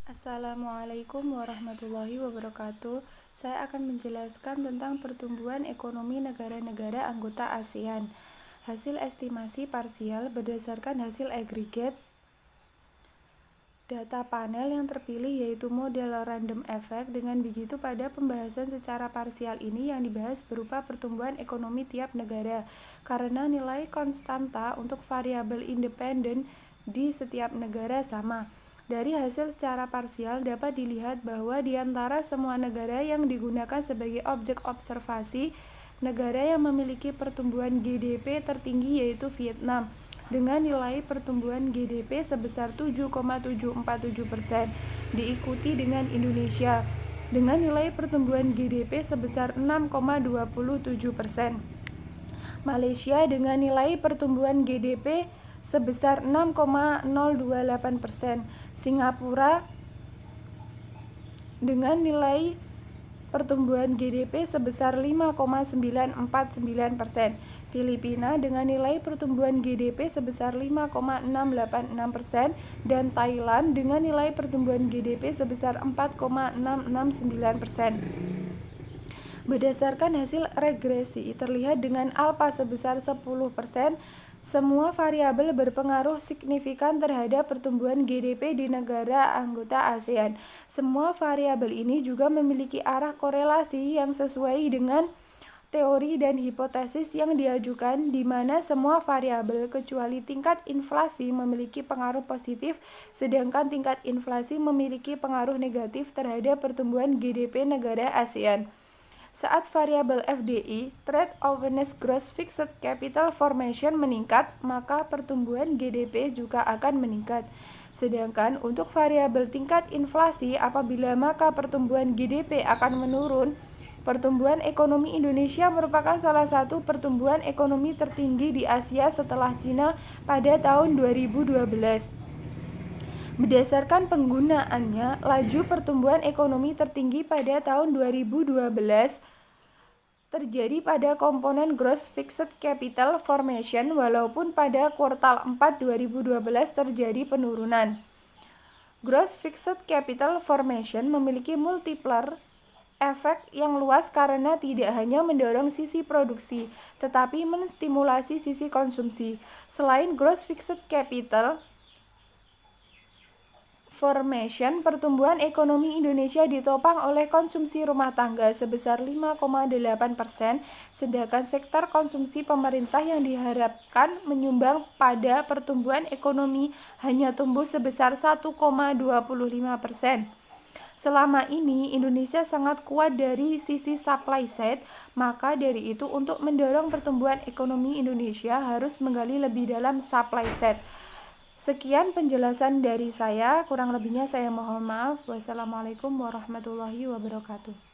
Assalamualaikum warahmatullahi wabarakatuh. Saya akan menjelaskan tentang pertumbuhan ekonomi negara-negara anggota ASEAN. Hasil estimasi parsial berdasarkan hasil agregat data panel yang terpilih yaitu model random effect. Dengan begitu, pada pembahasan secara parsial ini yang dibahas berupa pertumbuhan ekonomi tiap negara karena nilai konstanta untuk variabel independen di setiap negara sama. Dari hasil secara parsial dapat dilihat bahwa di antara semua negara yang digunakan sebagai objek observasi, negara yang memiliki pertumbuhan GDP tertinggi yaitu Vietnam dengan nilai pertumbuhan GDP sebesar 7,747%, diikuti dengan Indonesia dengan nilai pertumbuhan GDP sebesar 6,27%. Malaysia dengan nilai pertumbuhan GDP sebesar 6,028%, Singapura dengan nilai pertumbuhan GDP sebesar 5,949%, Filipina dengan nilai pertumbuhan GDP sebesar 5,686%, dan Thailand dengan nilai pertumbuhan GDP sebesar 4,669%. Berdasarkan hasil regresi, terlihat dengan alfa sebesar 10%, semua variabel berpengaruh signifikan terhadap pertumbuhan GDP di negara anggota ASEAN. Semua variabel ini juga memiliki arah korelasi yang sesuai dengan teori dan hipotesis yang diajukan, di mana semua variabel kecuali tingkat inflasi memiliki pengaruh positif, sedangkan tingkat inflasi memiliki pengaruh negatif terhadap pertumbuhan GDP negara ASEAN. Saat variabel FDI, Trade Openness Gross Fixed Capital Formation meningkat, maka pertumbuhan GDP juga akan meningkat. Sedangkan untuk variabel tingkat inflasi, apabila maka pertumbuhan GDP akan menurun. Pertumbuhan ekonomi Indonesia merupakan salah satu pertumbuhan ekonomi tertinggi di Asia setelah Cina pada tahun 2012. Berdasarkan penggunaannya, laju pertumbuhan ekonomi tertinggi pada tahun 2012 terjadi pada komponen Gross Fixed Capital Formation, walaupun pada kuartal 4 2012 terjadi penurunan. Gross Fixed Capital Formation memiliki multiplier efek yang luas karena tidak hanya mendorong sisi produksi, tetapi menstimulasi sisi konsumsi. Selain Gross Fixed Capital Formation, pertumbuhan ekonomi Indonesia ditopang oleh konsumsi rumah tangga sebesar 5,8%, sedangkan sektor konsumsi pemerintah yang diharapkan menyumbang pada pertumbuhan ekonomi hanya tumbuh sebesar 1,25%. Selama ini, Indonesia sangat kuat dari sisi supply side, maka dari itu untuk mendorong pertumbuhan ekonomi Indonesia harus menggali lebih dalam supply side. Sekian penjelasan dari saya, kurang lebihnya saya mohon maaf. Wassalamualaikum warahmatullahi wabarakatuh.